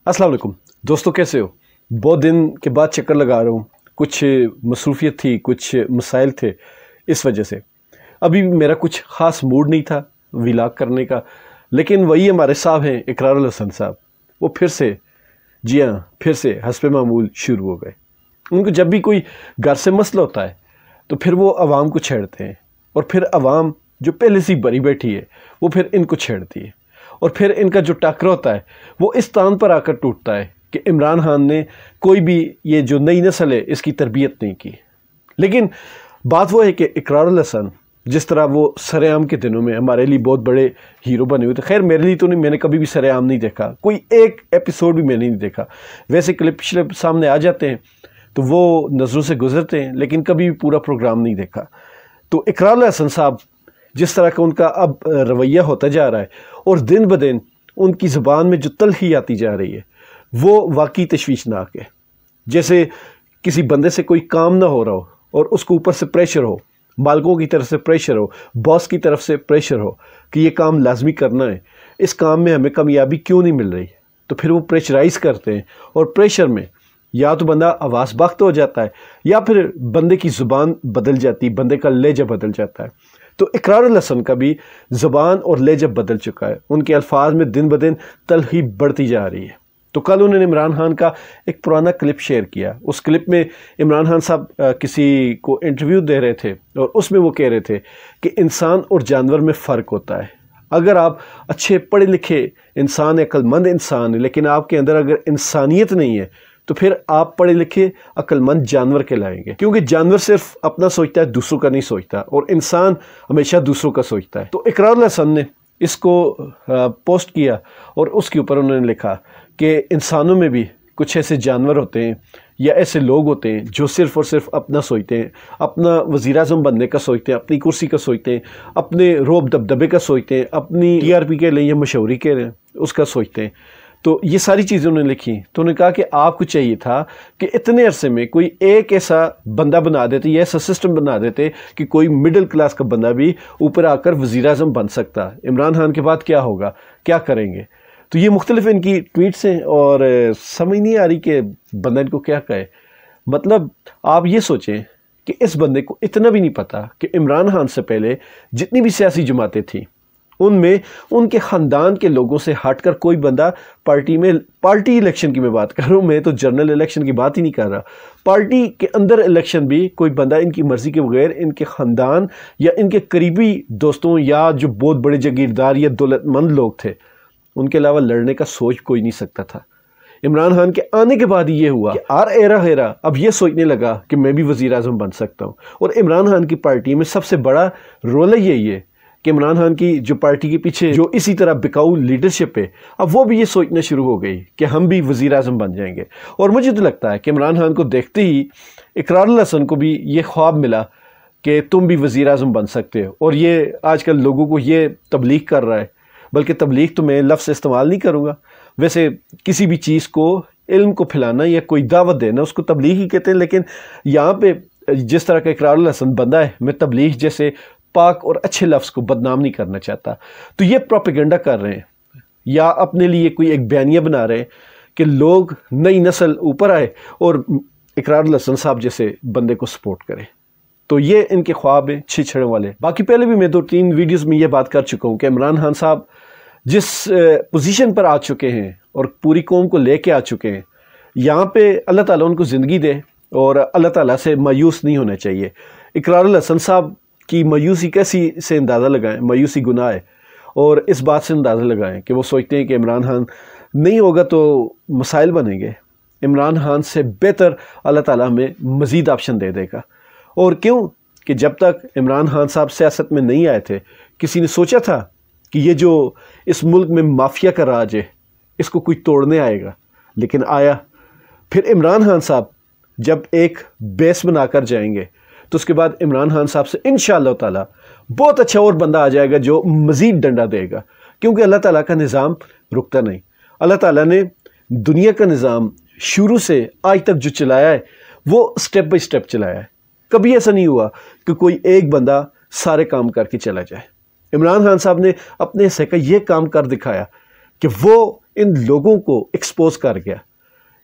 अस्सलाम वालेकुम दोस्तों, कैसे हो? बहुत दिन के बाद चक्कर लगा रहा हूँ। कुछ मसरूफियत थी, कुछ मसाइल थे, इस वजह से अभी मेरा कुछ ख़ास मूड नहीं था व्लॉग करने का। लेकिन वही हमारे साहब हैं इकरारुल हसन साहब, वो फिर से, जी हाँ, फिर से हस्बे मामूल शुरू हो गए। उनको जब भी कोई घर से मसला होता है तो फिर वो आवाम को छेड़ते हैं, और फिर आवाम जो पहले से बरी बैठी है वो फिर इनको छेड़ती है, और फिर इनका जो टकरा होता है वो इस तान पर आकर टूटता है कि इमरान खान ने कोई भी ये जो नई नस्ल है इसकी तरबियत नहीं की। लेकिन बात वो है कि इकरारुल हसन जिस तरह वो सरेआम के दिनों में हमारे लिए बहुत बड़े हीरो बने हुए थे, खैर मेरे लिए तो नहीं, मैंने कभी भी सरेआम नहीं देखा, कोई एक एपिसोड भी मैंने नहीं देखा। वैसे क्लिप शिप सामने आ जाते हैं तो वो नज़रों से गुजरते हैं, लेकिन कभी भी पूरा प्रोग्राम नहीं देखा। तो इकरारुल हसन साहब जिस तरह का उनका अब रवैया होता जा रहा है और दिन ब दिन उनकी ज़बान में जो तलखी आती जा रही है वो वाकई तशवीशनाक है। जैसे किसी बंदे से कोई काम ना हो रहा हो और उसको ऊपर से प्रेशर हो, मालिकों की तरफ से प्रेशर हो, बॉस की तरफ से प्रेशर हो कि ये काम लाजमी करना है, इस काम में हमें कामयाबी क्यों नहीं मिल रही, तो फिर वो प्रेशराइज करते हैं और प्रेशर में या तो बंदा आवाज़ बाख्त हो जाता है या फिर बंदे की ज़ुबान बदल जाती है, बंदे का लहजा बदल जाता है। तो इकरारुल हसन का भी ज़बान और लहजा बदल चुका है, उनके अल्फाज में दिन ब दिन तलखी बढ़ती जा रही है। तो कल उन्होंने इमरान खान का एक पुराना क्लिप शेयर किया। उस क्लिप में इमरान खान साहब किसी को इंटरव्यू दे रहे थे और उसमें वो कह रहे थे कि इंसान और जानवर में फ़र्क होता है। अगर आप अच्छे पढ़े लिखे इंसान, अक्लमंद इंसान है, लेकिन आपके अंदर अगर इंसानियत नहीं है तो फिर आप पढ़े लिखे अक्लमंद जानवर कहलाएंगे, क्योंकि जानवर सिर्फ अपना सोचता है, दूसरों का नहीं सोचता, और इंसान हमेशा दूसरों का सोचता है। तो इकरारुल हसन ने इसको पोस्ट किया और उसके ऊपर उन्होंने लिखा कि इंसानों में भी कुछ ऐसे जानवर होते हैं या ऐसे लोग होते हैं जो सिर्फ़ और सिर्फ अपना सोचते हैं, अपना वज़ीर-ए-आज़म बनने का सोचते हैं, अपनी कुर्सी का सोचते हैं, अपने रोब दबदबे का सोचते हैं, अपनी टीआरपी के लिए या मशहूरी के लिए उसका सोचते हैं। तो ये सारी चीज़ें उन्होंने लिखी। तो उन्होंने कहा कि आपको चाहिए था कि इतने अरसे में कोई एक ऐसा बंदा बना देते या ऐसा सिस्टम बना देते कि कोई मिडिल क्लास का बंदा भी ऊपर आकर वज़ीर-ए-आज़म बन सकता। इमरान खान के बाद क्या होगा, क्या करेंगे? तो ये मुख्तलिफ इनकी ट्वीट्स हैं और समझ नहीं आ रही कि बंदा इनको क्या कहे। मतलब आप ये सोचें कि इस बंदे को इतना भी नहीं पता कि इमरान खान से पहले जितनी भी सियासी जमातें थीं उनमें उनके ख़ानदान के लोगों से हटकर कोई बंदा पार्टी इलेक्शन की मैं बात कर रहा हूँ, मैं तो जनरल इलेक्शन की बात ही नहीं कर रहा, पार्टी के अंदर इलेक्शन भी कोई बंदा इनकी मर्ज़ी के बगैर इनके ख़ानदान या इनके करीबी दोस्तों या जो बहुत बड़े जागीरदार या दौलतमंद लोग थे उनके अलावा लड़ने का सोच कोई नहीं सकता था। इमरान खान के आने के बाद ये हुआ कि आर एरा हेरा अब ये सोचने लगा कि मैं भी वज़ीर-ए-आज़म बन सकता हूँ, और इमरान खान की पार्टी में सबसे बड़ा रोल है यही है कि इमरान खान की जो पार्टी के पीछे जो इसी तरह बिकाऊ लीडरशिप है, अब वो भी ये सोचना शुरू हो गई कि हम भी वज़ीर-ए-आज़म बन जाएंगे। और मुझे तो लगता है कि इमरान खान को देखते ही इकरारुल हसन को भी ये ख्वाब मिला कि तुम भी वज़ीर-ए-आज़म बन सकते हो, और ये आजकल लोगों को ये तबलीग कर रहा है। बल्कि तबलीग तो मैं लफ्ज़ इस्तेमाल नहीं करूँगा, वैसे किसी भी चीज़ को, इल्म को फैलाना या कोई दावत देना उसको तबलीग ही कहते हैं। लेकिन यहाँ पे जिस तरह का इकरारुल हसन बंदा है, मैं तबलीग जैसे पाक और अच्छे लफ्ज़ को बदनाम नहीं करना चाहता। तो ये प्रोपेगेंडा कर रहे हैं या अपने लिए कोई एक बयानिया बना रहे हैं कि लोग, नई नस्ल ऊपर आए और इकरारुल हसन साहब जैसे बंदे को सपोर्ट करें। तो ये इनके ख्वाब हैं छिछड़े वाले। बाकी पहले भी मैं 2-3 वीडियोस में ये बात कर चुका हूँ कि इमरान खान साहब जिस पोजीशन पर आ चुके हैं और पूरी कौम को लेके आ चुके हैं, यहाँ पे अल्लाह ताला उनको ज़िंदगी दे और अल्लाह ताला से मायूस नहीं होना चाहिए। इकरारुल हसन साहब की मायूसी कैसी से अंदाज़ा लगाएं, मायूसी गुनाह है, और इस बात से अंदाज़ा लगाएं कि वो सोचते हैं कि इमरान खान नहीं होगा तो मसाइल बनेंगे। इमरान खान से बेहतर अल्लाह ताला हमें मज़ीद ऑप्शन दे देगा। और क्यों कि जब तक इमरान खान साहब सियासत में नहीं आए थे, किसी ने सोचा था कि ये जो इस मुल्क में माफिया का राज है इसको कोई तोड़ने आएगा, लेकिन आया। फिर इमरान खान साहब जब एक बेस बनाकर जाएंगे तो उसके बाद इमरान खान साहब से इंशाअल्लाह ताला बहुत अच्छा और बंदा आ जाएगा जो मज़ीद डंडा देगा, क्योंकि अल्लाह ताला का निज़ाम रुकता नहीं। अल्लाह ताला ने दुनिया का निज़ाम शुरू से आज तक जो चलाया है वो स्टेप बाय स्टेप चलाया है। कभी ऐसा नहीं हुआ कि कोई एक बंदा सारे काम करके चला जाए। इमरान खान साहब ने अपने हिस्से का ये काम कर दिखाया कि वो ان لوگوں کو ایکسپوز کر گیا،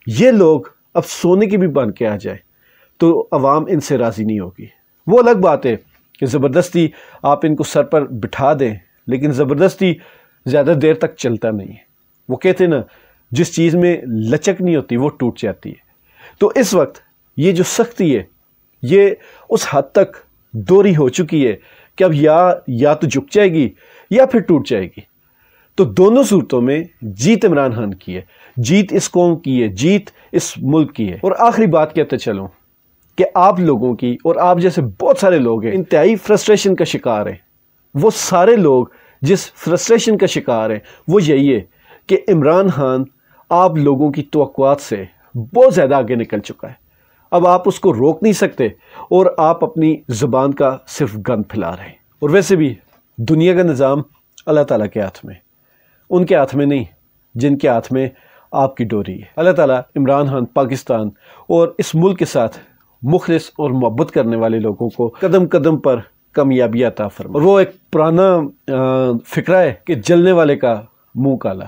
یہ لوگ اب سونے کی بھی بن کے آ جائیں تو عوام ان سے راضی نہیں ہوگی۔ وہ الگ بات ہے کہ زبردستی آپ ان کو سر پر بٹھا دیں، لیکن زبردستی زیادہ دیر تک چلتا نہیں ہے۔ وہ کہتے ہیں نا، جس چیز میں لچک نہیں ہوتی وہ ٹوٹ جاتی ہے۔ تو اس وقت یہ جو سختی ہے یہ اس حد تک دوری ہو چکی ہے کہ اب یا تو جھک جائے گی یا پھر ٹوٹ جائے گی۔ تو دونوں صورتوں میں جیت عمران خان کی ہے، جیت اس قوم کی ہے، جیت اس ملک کی ہے۔ اور آخری بات کہتے چلوں کہ آپ لوگوں کی اور آپ جیسے بہت سارے لوگ ہیں انتہائی فرسٹریشن کا شکار ہیں۔ وہ سارے لوگ جس فرسٹریشن کا شکار ہیں وہ یہی ہے کہ عمران خان آپ لوگوں کی توقعات سے بہت زیادہ آگے نکل چکا ہے۔ اب آپ اس کو روک نہیں سکتے اور آپ اپنی زبان کا صرف گند پھیلا رہے ہیں۔ اور ویسے بھی دنیا کا نظام اللہ تعالیٰ کے ہاتھ میں، ان کے ہاتھ میں نہیں جن کے ہاتھ میں آپ کی ڈوری ہے۔ اللہ تعالیٰ عمران خان، پاکستان اور اس ملک کے ساتھ مخلص اور محبت کرنے والے لوگوں کو قدم قدم پر کامیابی عطا فرمائے۔ اور وہ ایک پرانا فقرہ ہے کہ جلنے والے کا منہ کالا۔